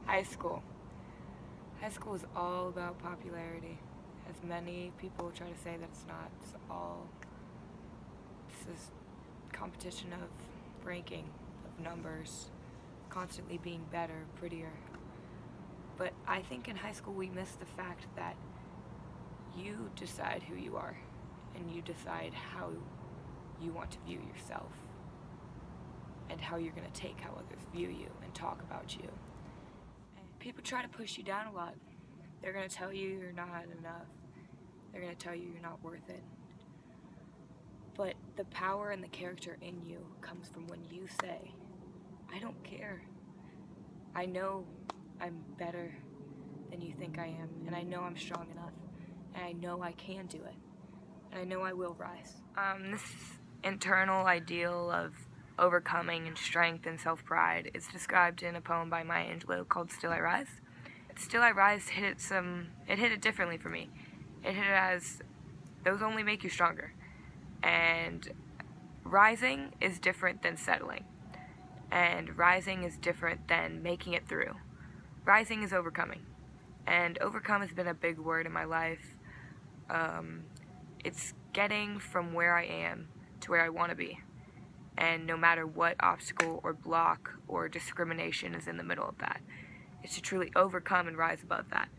High school. High school is all about popularity. As many people try to say that it's not, it's this competition of ranking, of numbers, constantly being better, prettier. But I think in high school we miss the fact that you decide who you are and you decide how you want to view yourself and how you're going to take how others view you and talk about you. And people try to push you down a lot. They're going to tell you you're not enough. They're going to tell you you're not worth it. But the power and the character in you comes from when you say, I don't care. I know I'm better than you think I am, and I know I'm strong enough, and I know I can do it, and I know I will rise. This internal ideal of overcoming and strength and self-pride is described in a poem by Maya Angelou called Still I Rise. Still I Rise hit it differently for me. It hit it as, those only make you stronger. And rising is different than settling. And rising is different than making it through. Rising is overcoming. And overcome has been a big word in my life. It's getting from where I am to where I want to be. And no matter what obstacle or block or discrimination is in the middle of that, it's to truly overcome and rise above that.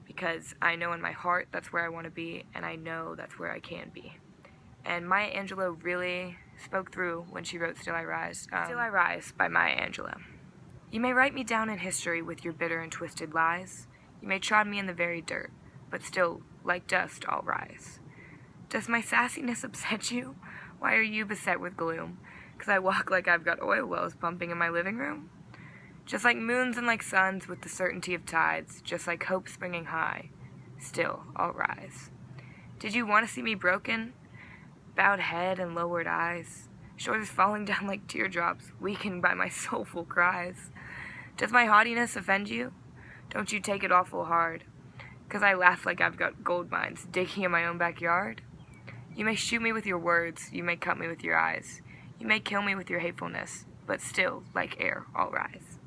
Because I know in my heart that's where I want to be, and I know that's where I can be. And Maya Angelou really spoke through when she wrote Still I Rise. Still I Rise by Maya Angelou. You may write me down in history with your bitter and twisted lies. You may trod me in the very dirt, but still, like dust, I'll rise. Does my sassiness upset you? Why are you beset with gloom? 'Cause I walk like I've got oil wells pumping in my living room? Just like moons and like suns with the certainty of tides, just like hope springing high, still I'll rise. Did you want to see me broken? Bowed head and lowered eyes, shoulders falling down like teardrops, weakened by my soulful cries. Does my haughtiness offend you? Don't you take it awful hard, 'cause I laugh like I've got gold mines digging in my own backyard? You may shoot me with your words, you may cut me with your eyes, you may kill me with your hatefulness, but still, like air, I'll rise.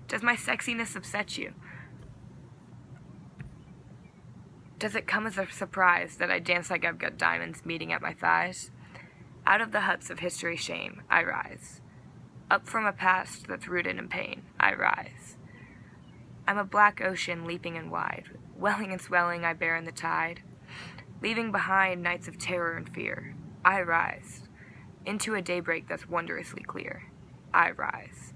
Does my sexiness upset you? Does it come as a surprise that I dance like I've got diamonds meeting at my thighs? Out of the huts of history's shame, I rise. Up from a past that's rooted in pain, I rise. I'm a black ocean leaping and wide, welling and swelling I bear in the tide. Leaving behind nights of terror and fear, I rise. Into a daybreak that's wondrously clear, I rise.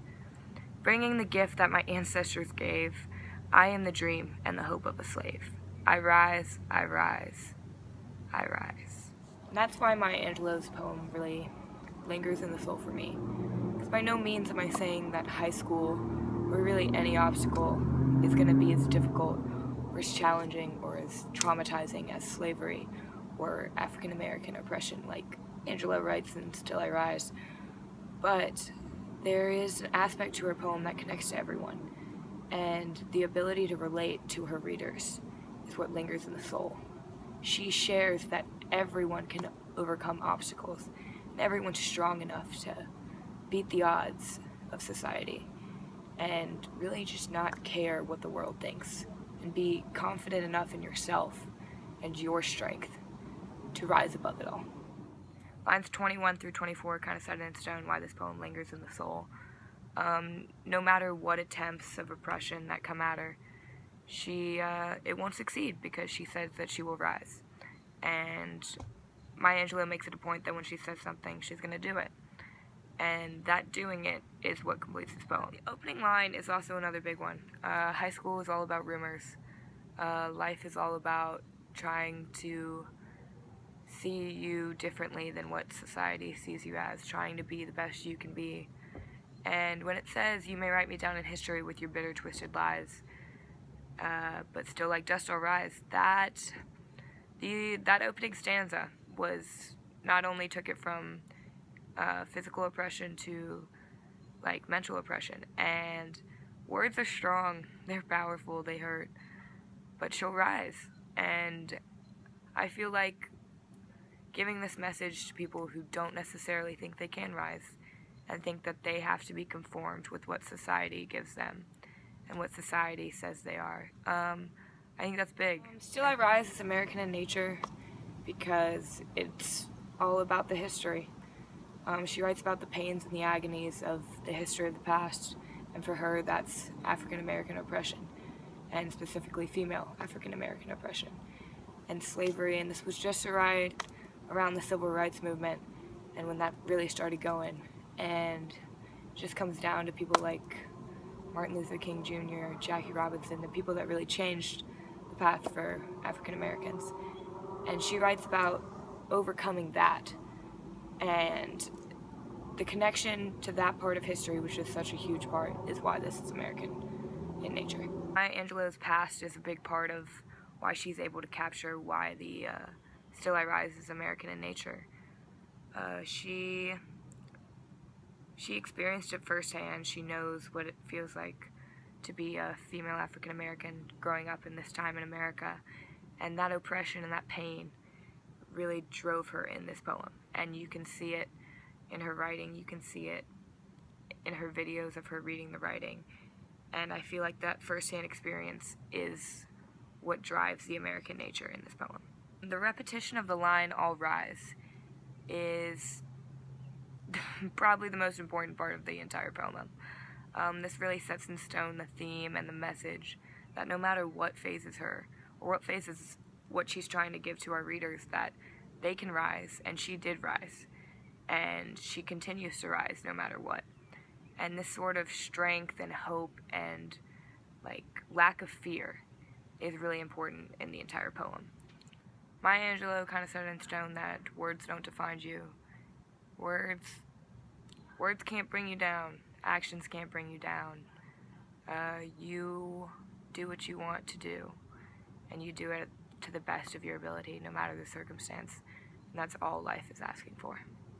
Bringing the gift that my ancestors gave, I am the dream and the hope of a slave. I rise, I rise, I rise. And that's why Maya Angelou's poem really lingers in the soul for me. Because by no means am I saying that high school, or really any obstacle, is going to be as difficult or as challenging or as traumatizing as slavery or African American oppression, like Angelou writes in Still I Rise. But there is an aspect to her poem that connects to everyone, and the ability to relate to her readers is what lingers in the soul. She shares that everyone can overcome obstacles, and everyone's strong enough to beat the odds of society, and really just not care what the world thinks, and be confident enough in yourself and your strength to rise above it all. Lines 21 through 24 kind of set in stone why this poem lingers in the soul. No matter what attempts of oppression that come at her, it won't succeed because she says that she will rise. And Maya Angelou makes it a point that when she says something, she's going to do it. And that doing it is what completes this poem. The opening line is also another big one. High school is all about rumors. Life is all about trying to see you differently than what society sees you as, trying to be the best you can be. And when it says, you may write me down in history with your bitter, twisted lies, but still like dust I'll rise, that opening stanza was, not only took it from physical oppression to like mental oppression. And words are strong, they're powerful, they hurt, but she'll rise. And I feel like giving this message to people who don't necessarily think they can rise and think that they have to be conformed with what society gives them and what society says they are. I think that's big. Still I Rise is American in nature because it's all about the history. She writes about the pains and the agonies of the history of the past, and for her that's African American oppression, and specifically female African American oppression and slavery. And this was just around the civil rights movement and when that really started going, and it just comes down to people like Martin Luther King Jr., Jackie Robinson, the people that really changed the path for African Americans. And she writes about overcoming that and the connection to that part of history, which is such a huge part, is why this is American in nature. Maya Angelou's past is a big part of why she's able to capture why the Still I Rise is American in nature. She experienced it firsthand. She knows what it feels like to be a female African American growing up in this time in America, and that oppression and that pain really drove her in this poem. And you can see it in her writing, you can see it in her videos of her reading the writing, and I feel like that firsthand experience is what drives the American nature in this poem. The repetition of the line "all rise" is probably the most important part of the entire poem. This really sets in stone the theme and the message that no matter what phases her, or what phases what she's trying to give to our readers, that they can rise, and she did rise, and she continues to rise no matter what. And this sort of strength and hope and lack of fear is really important in the entire poem. Maya Angelou kind of set in stone that words don't define you. Words can't bring you down. Actions can't bring you down. You do what you want to do, and you do it to the best of your ability, no matter the circumstance. And that's all life is asking for.